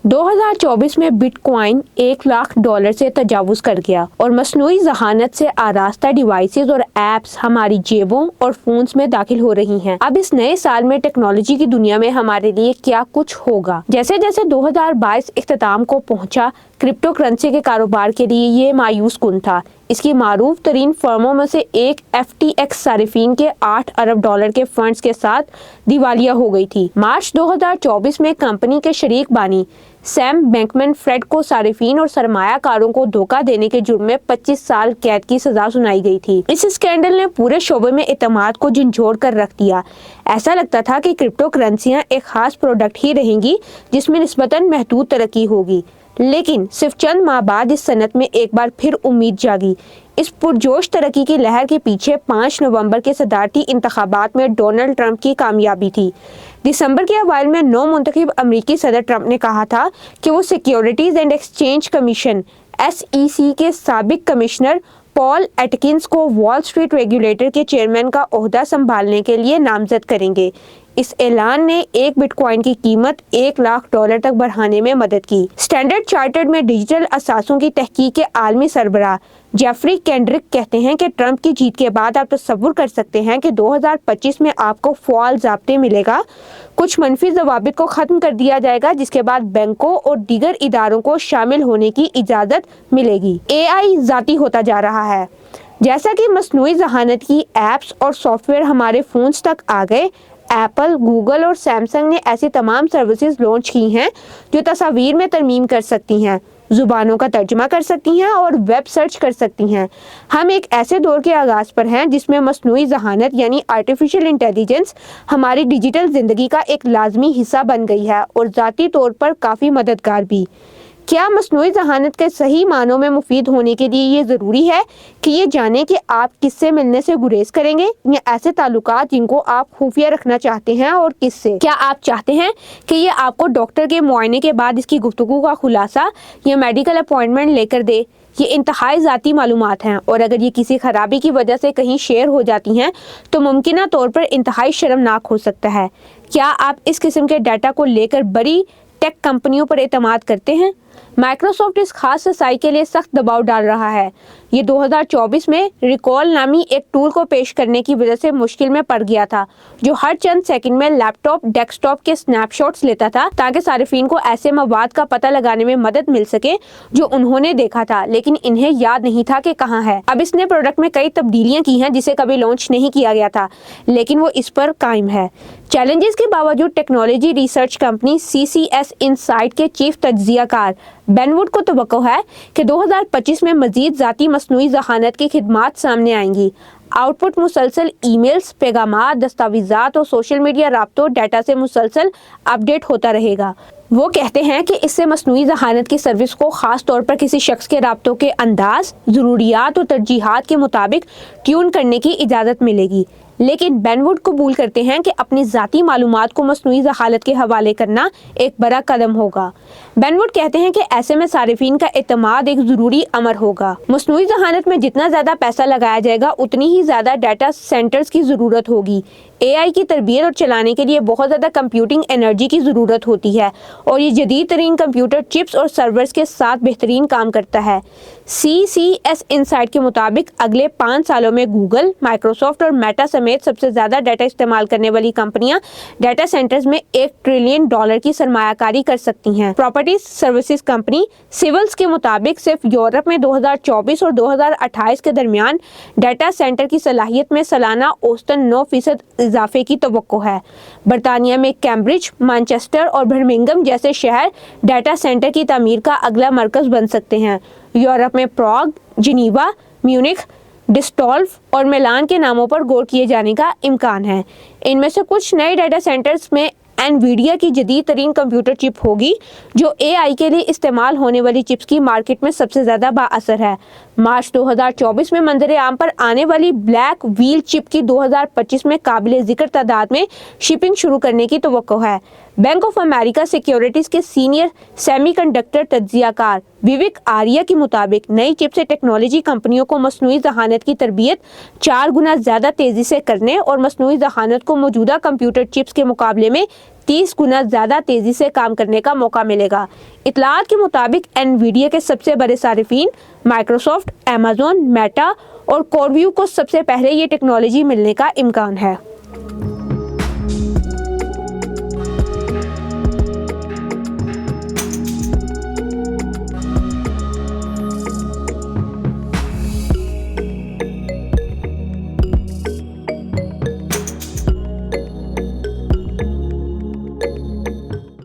2024 में बिटकॉइन $1 लाख से तजावुज कर गया और मसनूई ज़हानत से आरास्ता डिवाइसेस और एप्स हमारी जेबों और फोन्स में दाखिल हो रही हैं। अब इस नए साल में टेक्नोलॉजी की दुनिया में हमारे लिए क्या कुछ होगा। जैसे जैसे 2022 इख्तिताम को पहुंचा, क्रिप्टो करेंसी के कारोबार के लिए ये मायूस कुन था। इसकी मारूफ तरीन फर्मों में से एक FTX सारिफीन के $8 अरब के फंड्स के साथ दिवालिया हो गई थी। मार्च 2024 में कंपनी के शरीक बानी सैम बैंकमैन-फ्रेड को सारिफीन और सरमायाकारों को धोखा देने के जुर्म में 25 साल कैद की सजा सुनाई गई थी। इस स्कैंडल ने पूरे शोबे में एतमाद को झंझोड़ कर रख दिया। ऐसा लगता था कि क्रिप्टो करेंसियां एक खास प्रोडक्ट ही रहेंगी जिसमें निस्बतन महदूद तरक्की होगी, लेकिन सिर्फ चंद माह बाद इस सनत में एक बार फिर उम्मीद जागी। इस पुरजोश तरक्की की लहर के पीछे 5 नवंबर के सदारती इंतखाबात में डोनाल्ड ट्रंप की कामयाबी थी। दिसंबर के अवाइल में नौ मुंतखब अमरीकी सदर ट्रंप ने कहा था कि वो securities and exchange commission SEC के साबिक कमिश्नर पॉल एटकिंस को वॉल स्ट्रीट रेगुलेटर के चेयरमैन का ओहदा संभालने के लिए नामजद करेंगे। इस ऐलान ने एक बिटकॉइन की कीमत $1 लाख तक बढ़ाने में मदद की। स्टैंडर्ड चार्टर्ड में डिजिटल असासों की तहकीक के आलमी सरबराह जेफरी केंड्रिक कहते हैं कि ट्रंप की जीत के बाद आप तसव्वुर कर सकते हैं कि 2025 में आपको फ़आल ज़ाब्ते मिलेगा। कुछ मनफी ज़वाबित को ख़त्म कर दिया जाएगा, जिसके बाद बैंकों और दीगर इदारों को शामिल होने की इजाज़त मिलेगी। AI ज़ाती होता जा रहा है। जैसा कि मसनूई ज़हानत की एप्स और सॉफ्टवेयर हमारे फ़ोन्स तक आ गए, एप्पल, गूगल और सैमसंग ने ऐसी तमाम सर्विसेज लॉन्च की हैं जो तस्वीर में तरमीम कर सकती हैं, जुबानों का तर्जुमा कर सकती हैं और वेब सर्च कर सकती हैं। हम एक ऐसे दौर के आगाज़ पर हैं जिसमें मसनूई ज़हानत यानी आर्टिफिशियल इंटेलिजेंस हमारी डिजिटल ज़िंदगी का एक लाजमी हिस्सा बन गई है और ज़ाती तौर पर काफ़ी मददगार भी। क्या मसनूई ज़हानत के सही मानों में मुफीद होने के लिए ये ज़रूरी है कि ये जानें कि आप किससे मिलने से गुरेज करेंगे या ऐसे ताल्लुकात जिनको आप खुफिया रखना चाहते हैं और किससे? क्या आप चाहते हैं कि ये आपको डॉक्टर के मुआयने के बाद इसकी गुफ्तगू का खुलासा या मेडिकल अपॉइंटमेंट लेकर दे? ये इंतहाई ज़ाती मालूमात हैं और अगर ये किसी खराबी की वजह से कहीं शेयर हो जाती हैं तो मुमकिना तौर पर इंतहाई शर्मनाक हो सकता है। क्या आप इस किस्म के डाटा को लेकर बड़ी टेक कंपनियों पर एतमाद करते हैं? माइक्रोसॉफ्ट इस खास रसाई के लिए सख्त दबाव डाल रहा है। ये 2024 में रिकॉल नामी एक टूल को पेश करने की वजह से मुश्किल में पड़ गया था, जो हर चंद सेकंड में लैपटॉप, डेस्कटॉप के स्नैपशॉट्स लेता था ताकि सारिफीन को ऐसे मवाद का पता लगाने में मदद मिल सके जो उन्होंने देखा था लेकिन इन्हें याद नहीं था कि कहाँ है। अब इसने प्रोडक्ट में कई तब्दीलियां की हैं जिसे कभी लॉन्च नहीं किया गया था, लेकिन वो इस पर कायम है। चैलेंजेस के बावजूद technology research company CCS insight के चीफ तज्जियाकार बेन वुड को तवक्को है कि 2025 में मजीद ज़ाती मसनूई ज़हानत की खिदमात सामने आएंगी। आउटपुट मुसलसल ईमेल्स, पैगामात, दस्तावेज़ात और सोशल मीडिया राब्तों डाटा से मुसलसल अपडेट होता रहेगा। वो कहते हैं कि इससे मसनूई ज़हानत की सर्विस को ख़ास तौर पर किसी शख्स के राब्तों के अंदाज, ज़रूरियात और तरजीहात के मुताबिक ट्यून करने की इजाज़त मिलेगी। लेकिन बेन वुड कबूल करते हैं कि अपनी ज़ाती मालूमात को मसनूई ज़हानत के हवाले करना एक बड़ा कदम होगा। बेन वुड कहते हैं कि ऐसे में सारिफीन का एतमाद एक ज़रूरी अमर होगा। मसनूई ज़हानत में जितना ज़्यादा पैसा लगाया जाएगा उतनी ही ज़्यादा डाटा सेंटर्स की ज़रूरत होगी। AI की तरबियत और चलाने के लिए बहुत ज़्यादा कंप्यूटिंग एनर्जी की ज़रूरत होती है और ये जदीद तरीन कंप्यूटर चिप्स और सर्वर्स के साथ बेहतरीन काम करता है। CCS इनसाइट के मुताबिक अगले 5 सालों में गूगल, माइक्रोसॉफ्ट और मेटा समेत सबसे ज़्यादा डाटा इस्तेमाल करने वाली कंपनियां डाटा सेंटर्स में $1 ट्रिलियन की सरमायाकारी कर सकती हैं। प्रॉपर्टी सर्विसेज कंपनी सिविल्स के मुताबिक सिर्फ यूरोप में 2024 और 2028 के दरमियान डाटा सेंटर की सलाहियत में सालाना औसतन 9% इजाफे की तवक्को है। बरतानिया में कैम्ब्रिज, मैनचेस्टर और बर्मिंघम जैसे शहर डाटा सेंटर की तामीर का अगला मरकज बन सकते हैं। यूरोप में प्राग, जिनीवा, म्यूनिख, डिस्टॉल्फ और मिलान के नामों पर गौर किए जाने का इम्कान है। इनमें से कुछ नए डाटा सेंटर्स में एनवीडिया की जदीद तरीन कंप्यूटर चिप होगी, जो AI के लिए इस्तेमाल होने वाली चिप्स की मार्केट में सबसे ज़्यादा बाअसर है। मार्च 2024 में मंजर आम पर आने वाली ब्लैक व्हील चिप की 2025 में काबिल जिक्र तादाद में शिपिंग शुरू करने की तवक्को है। بینک آف امریکہ سیکیورٹیز کے سینئر سیمی کنڈکٹر تجزیہ کار وویک آریہ کے مطابق نئی چپ سے ٹیکنالوجی کمپنیوں کو مصنوعی ذہانت کی تربیت 4 گنا زیادہ تیزی سے کرنے اور مصنوعی ذہانت کو موجودہ کمپیوٹر چپس کے مقابلے میں 30 گنا زیادہ تیزی سے کام کرنے کا موقع ملے گا۔ اطلاعات کے مطابق انویڈیا کے سب سے بڑے صارفین مائیکروسافٹ، ایمیزون، میٹا اور کورویو کو سب سے پہلے یہ ٹیکنالوجی ملنے کا امکان ہے۔